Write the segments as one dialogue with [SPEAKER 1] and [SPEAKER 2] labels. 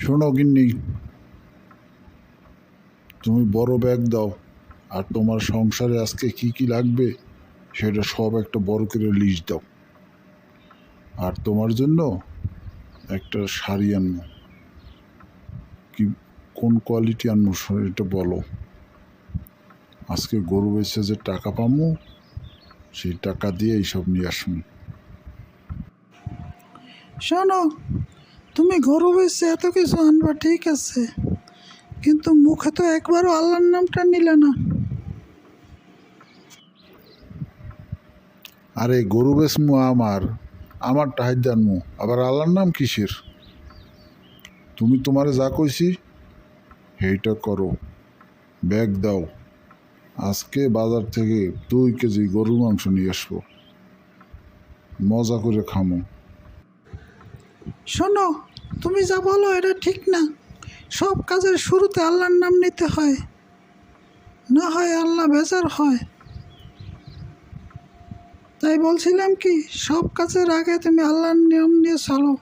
[SPEAKER 1] শোনো গিন্নি, তুমি বড় ব্যাগ দাও, আর তোমার সংসারে আজকে কি কি লাগবে সেটা সব একটা বড় করে লিস্ট দাও। আর তোমার জন্য একটা শাড়ি আনবো, কি কোন কোয়ালিটি আনবো এটা বলো। আজকে গরু বেচে যে টাকা পাবো সেই টাকা দিয়ে এইসব নিয়ে আসবো।
[SPEAKER 2] শোনো, তুমি গরু বেচে এত কিছু আনবা ঠিক আছে, কিন্তু মুখে তো একবারও আল্লাহর নামটা নিলে না।
[SPEAKER 1] আরে গরু বেচমু আমার টাহাইদ আনমু, আবার আল্লাহর নাম কিসের? তুমি তোমারে যা কইছি সেইটা করো। ব্যাগ দাও, আজকে বাজার থেকে 2 কেজি গরুর মাংস নিয়ে আসবো, মজা করে খামো।
[SPEAKER 2] শোনো, তুমি যা বলো এটা ঠিক না। সব কাজের শুরুতে আল্লাহর নাম নিতে হয়, না হয় আল্লাহ বেজার হয়। তাই বলছিলাম কি, সব কাজের আগে তুমি আল্লাহর নিয়ম নিয়ে চলো।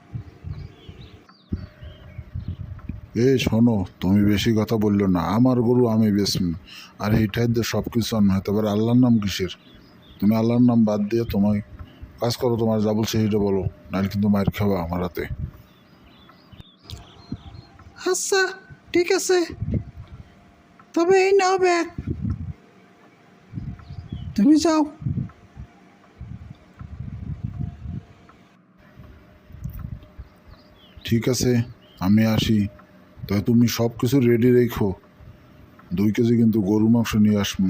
[SPEAKER 1] শোনো, তুমি বেশি কথা বললো না, আমার গরু আমি বেচমু, আর এইটাই দিয়ে সব কিছু আন হয়তো আবার আল্লাহর নাম কিসের? তুমি আল্লাহর নাম বাদ দিয়ে তোমায় কাজ করো, তোমার যা বলছে সেইটা বলো, নাহলে কিন্তু মায়ের খাওয়া আমার হাতে।
[SPEAKER 2] আচ্ছা ঠিক আছে, তবে এই নাও ব্যাগ, তুমি যাও।
[SPEAKER 1] ঠিক আছে, আমি আসি। তাই তুমি সব কিছু রেডি রেখো, 2 কেজি কিন্তু গরু মাংস নিয়ে আসবো।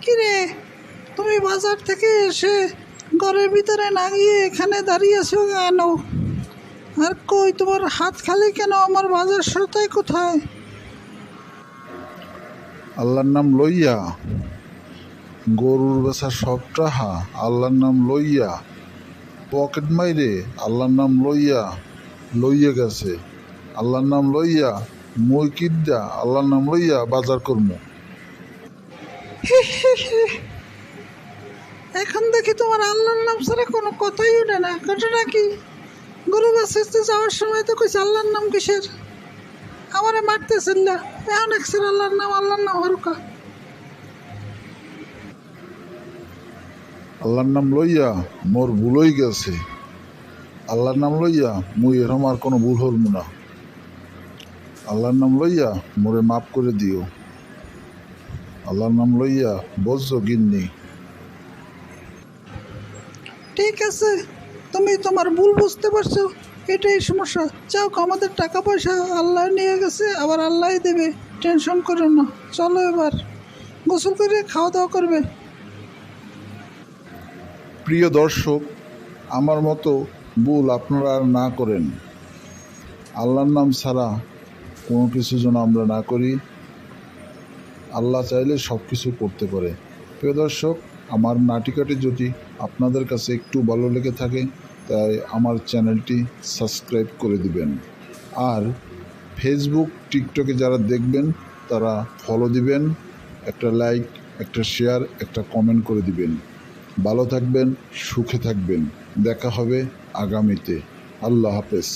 [SPEAKER 2] কিরে, তুমি বাজার থেকে এসে ঘরের ভিতরে না গিয়ে এখানে দাঁড়িয়ে আছো কেন? আর কই তোমার হাত খালি কেন? আমার বাজার সদাই কোথায়?
[SPEAKER 1] আল্লাহর নাম লইয়া গরুর বেচা সব টাহা আল্লাহর নাম লইয়া পকেট মাইরে আল্লাহর নাম লইয়া গেছে। আল্লাহর নাম লইয়া মই কিদ্দা আল্লাহর নাম লইয়া বাজার করবো।
[SPEAKER 2] এখন দেখি তোমার আল্লাহর নাম ছাড়া কোনো কথাই ওঠে না। ঘটনা কি? গরু বাঁচতে যাওয়ার সময় তো কইছে আল্লাহর নাম কিসের? আমারে মারতেছেন না, এখন একসের আল্লাহর নাম হরকা।
[SPEAKER 1] আল্লাহর নাম লইয়া মোর ভুলই গেছে। আল্লাহর নাম লইয়া মুই এরম আর কোনো ভুল হলমু না। আল্লাহর নাম লইয়া মোরে মাফ করে দিও। আল্লাহর নাম লইয়া বলছো গিন্নি।
[SPEAKER 2] ঠিক আছে, তুমি তোমার ভুল বুঝতে পারছো, এটাই সমস্যা। যাও, আমাদের টাকা পয়সা আল্লাহ নিয়ে গেছে, আবার আল্লাহই দেবে, টেনশন করো না। চলো এবার গোসল করে খাওয়া দাওয়া করবে।
[SPEAKER 1] প্রিয় দর্শক, আমার মতো ভুল আপনারা আর না করেন। আল্লাহর নাম ছাড়া কোনো কিছু যেন আমরা না করি। আল্লাহ চাইলে সব কিছু করতে পারে। প্রিয় দর্শক, আমার নাটিকাটি যদি আপনাদের কাছে একটু ভালো লেগে থাকে তাই আমার চ্যানেলটি সাবস্ক্রাইব করে দিবেন। আর ফেসবুক টিকটকে যারা দেখবেন তারা ফলো দিবেন, একটা লাইক, একটা শেয়ার, একটা কমেন্ট করে দিবেন। ভালো থাকবেন, সুখে থাকবেন। দেখা হবে আগামীতে। আল্লাহ হাফেজ।